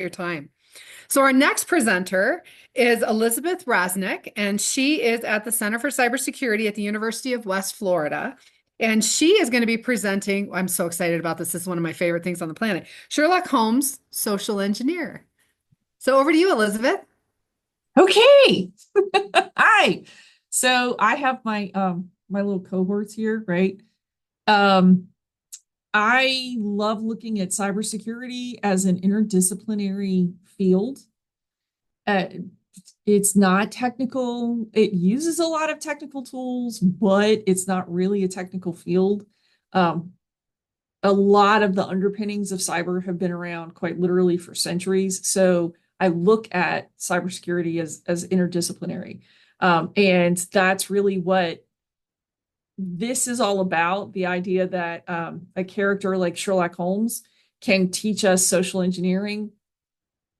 your time. So our next presenter is Elizabeth Rasnick, and she is at the Center for Cybersecurity at the University of West Florida. And she is going to be presenting, I'm so excited about this. This is one of my favorite things on the planet. Sherlock Holmes, social engineer. So over to you, Elizabeth. Okay. Hi. So I have my little cohorts here, right? Um I love looking at cybersecurity as an interdisciplinary field. Uh, it's not technical. It uses a lot of technical tools, but it's not really a technical field. Um, a lot of the underpinnings of cyber have been around quite literally for centuries. So I look at cybersecurity as interdisciplinary. And that's really what this is all about, the idea that a character like Sherlock Holmes can teach us social engineering.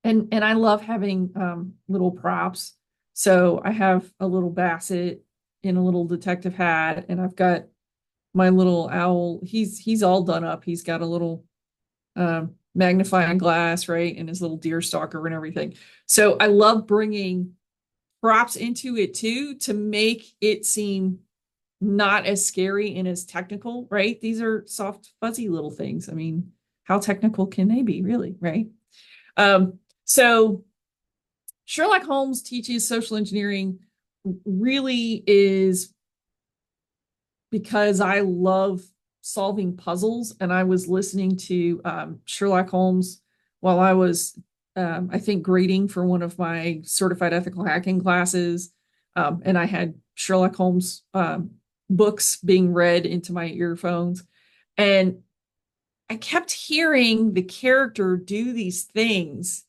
And I love having little props. So I have a little Basset in a little detective hat, and I've got my little owl. He's all done up. He's got a little magnifying glass, right, and his little deer stalker and everything. So I love bringing props into it too to make it seem not as scary and as technical, right? These are soft, fuzzy little things. I mean, how technical can they be, really, right? So Sherlock Holmes teaches social engineering really is because I love solving puzzles, and I was listening to Sherlock Holmes while I was, I think, grading for one of my certified ethical hacking classes, and I had Sherlock Holmes books being read into my earphones, and I kept hearing the character do these things,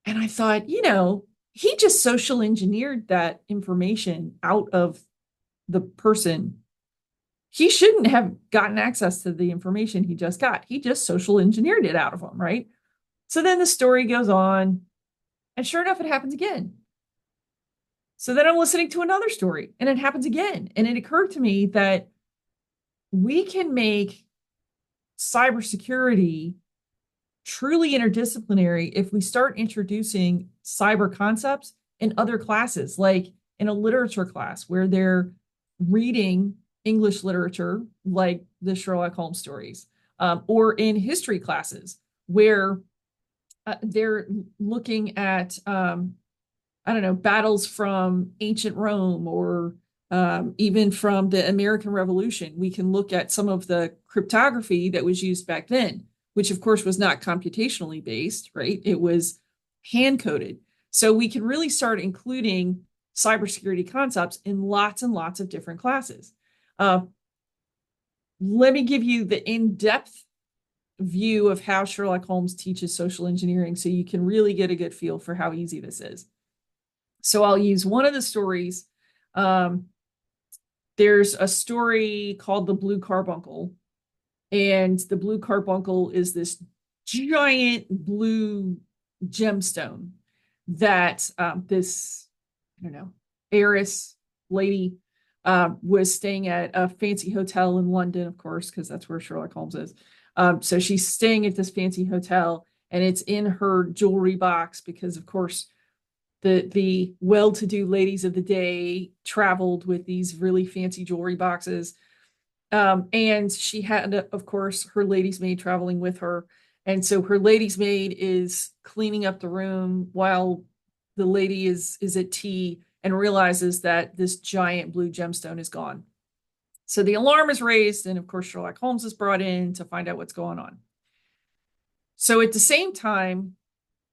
and I thought, he just social engineered that information out of the person. He shouldn't have gotten access to the information he just got. He just social engineered it out of them, right? So then the story goes on, and sure enough, it happens again. So then I'm listening to another story, and it happens again. And it occurred to me that we can make cybersecurity truly interdisciplinary if we start introducing cyber concepts in other classes, like in a literature class where they're reading English literature, like the Sherlock Holmes stories, or in history classes where they're looking at, I don't know, battles from ancient Rome or even from the American Revolution. We can look at some of the cryptography that was used back then, which of course was not computationally based, right? It was hand coded. So we can really start including cybersecurity concepts in lots and lots of different classes. Let me give you the in-depth view of how Sherlock Holmes teaches social engineering so you can really get a good feel for how easy this is. So I'll use one of the stories. There's a story called The Blue Carbuncle, and the Blue Carbuncle is this giant blue gemstone that this, I don't know, heiress lady was staying at a fancy hotel in London, of course, because that's where Sherlock Holmes is. So she's staying at this fancy hotel, and it's in her jewelry box because, of course, the well-to-do ladies of the day traveled with these really fancy jewelry boxes. And she had, of course, her lady's maid traveling with her. And so her lady's maid is cleaning up the room while the lady is at tea and realizes that this giant blue gemstone is gone. So the alarm is raised, and of course, Sherlock Holmes is brought in to find out what's going on. So at the same time,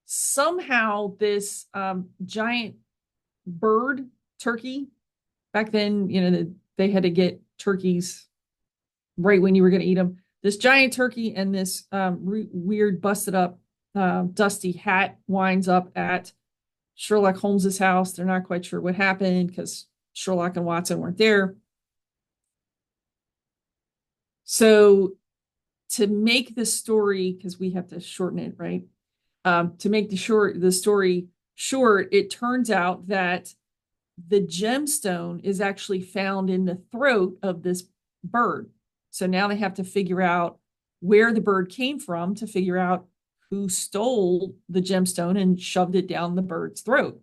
somehow this giant bird, turkey, back then, they had to get turkeys right when you were going to eat them. This giant turkey and this weird, busted up, dusty hat winds up at Sherlock Holmes's house. They're not quite sure what happened because Sherlock and Watson weren't there. So to make the story, because we have to shorten it, right? To make the story short, it turns out that the gemstone is actually found in the throat of this bird. So now they have to figure out where the bird came from to figure out who stole the gemstone and shoved it down the bird's throat.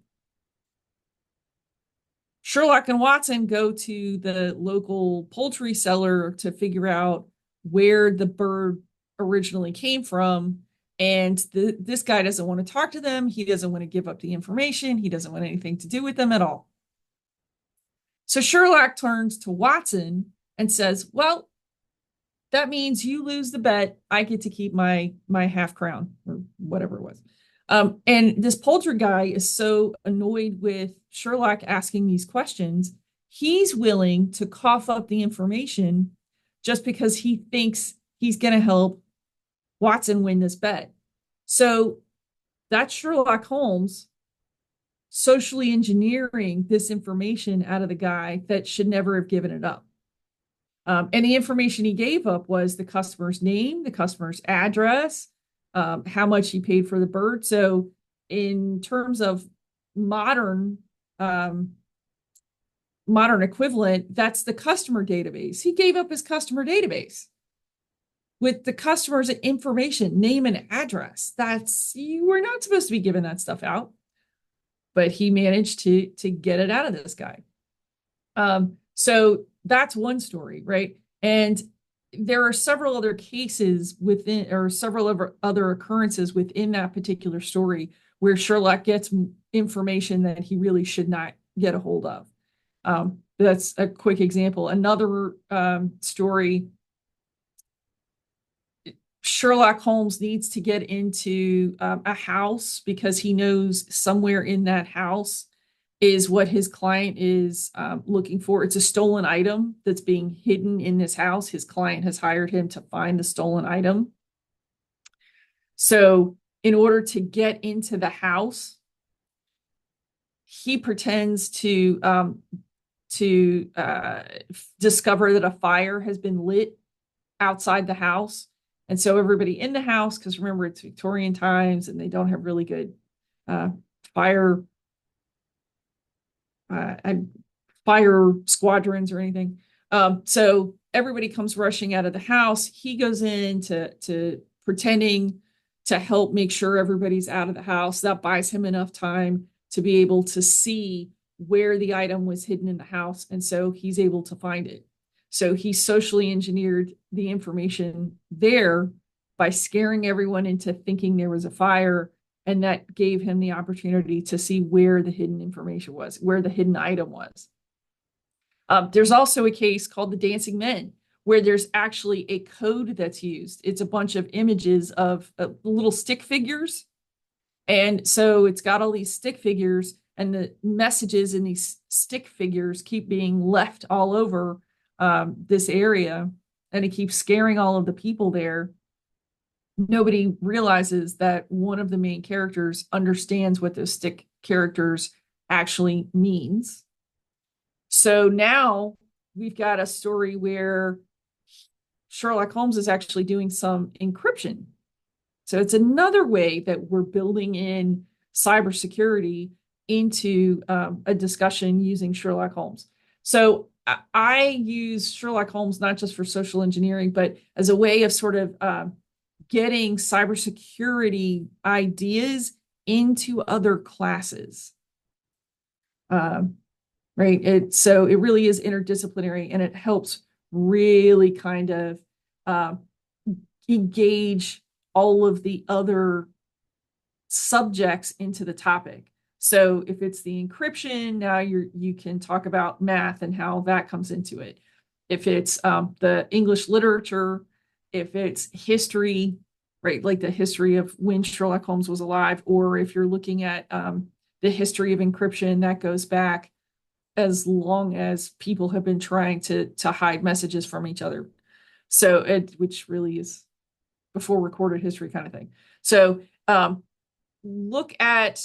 Sherlock and Watson go to the local poultry seller to figure out where the bird originally came from. And this guy doesn't want to talk to them. He doesn't want to give up the information. He doesn't want anything to do with them at all. So Sherlock turns to Watson and says, well, that means you lose the bet. I get to keep my half crown or whatever it was. And this poultry guy is so annoyed with Sherlock asking these questions, he's willing to cough up the information just because he thinks he's going to help Watson win this bet. So that's Sherlock Holmes socially engineering this information out of the guy that should never have given it up. And the information he gave up was the customer's name, the customer's address, how much he paid for the bird. So in terms of modern equivalent, that's the customer database. He gave up his customer database with the customer's information, name and address. You were not supposed to be giving that stuff out, but he managed to get it out of this guy. So that's one story, right? And there are several other cases within, or several other occurrences within that particular story where Sherlock gets information that he really should not get a hold of. That's a quick example. Another story, Sherlock Holmes needs to get into a house because he knows somewhere in that house is what his client is looking for. It's a stolen item that's being hidden in this house. His client has hired him to find the stolen item. So in order to get into the house, he pretends to discover that a fire has been lit outside the house. And so everybody in the house, because remember, it's Victorian times and they don't have really good fire squadrons or anything. So everybody comes rushing out of the house. He goes in to pretending to help make sure everybody's out of the house. That buys him enough time to be able to see where the item was hidden in the house. And so he's able to find it. So he socially engineered the information there by scaring everyone into thinking there was a fire. And that gave him the opportunity to see where the hidden information was, where the hidden item was. There's also a case called the Dancing Men, where there's actually a code that's used. It's a bunch of images of little stick figures. And so it's got all these stick figures, and the messages in these stick figures keep being left all over this area, and it keeps scaring all of the people there. Nobody realizes that one of the main characters understands what those stick characters actually means. So now we've got a story where Sherlock Holmes is actually doing some encryption. So it's another way that we're building in cybersecurity into a discussion using Sherlock Holmes. So I use Sherlock Holmes not just for social engineering, but as a way of sort of getting cybersecurity ideas into other classes. Right. So it really is interdisciplinary, and it helps really kind of engage all of the other subjects into the topic. So if it's the encryption, now you can talk about math and how that comes into it. If it's the English literature, if it's history, right, like the history of when Sherlock Holmes was alive, or if you're looking at the history of encryption, that goes back as long as people have been trying to hide messages from each other. So which really is before recorded history kind of thing. So look at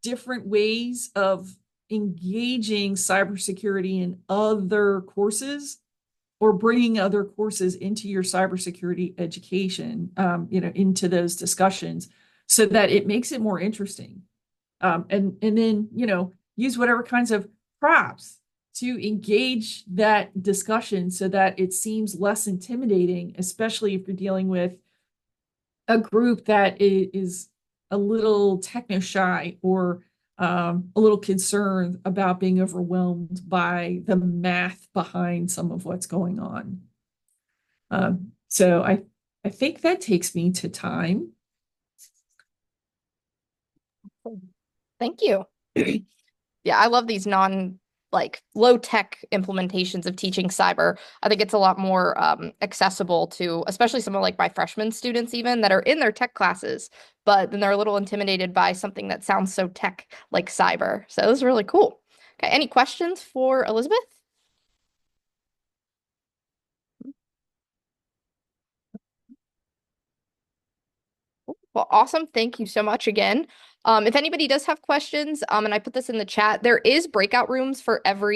different ways of engaging cybersecurity in other courses, or bringing other courses into your cybersecurity education, into those discussions, so that it makes it more interesting. And then, use whatever kinds of props to engage that discussion so that it seems less intimidating, especially if you're dealing with a group that is a little techno shy or a little concerned about being overwhelmed by the math behind some of what's going on. So I think that takes me to time. Thank you. Yeah, I love these low tech implementations of teaching cyber. I think it's a lot more accessible to especially some of like my freshman students even that are in their tech classes, but then they're a little intimidated by something that sounds so tech like cyber. So it was really cool. Okay, any questions for Elizabeth? Well, awesome. Thank you so much again. If anybody does have questions, and I put this in the chat, there is breakout rooms for every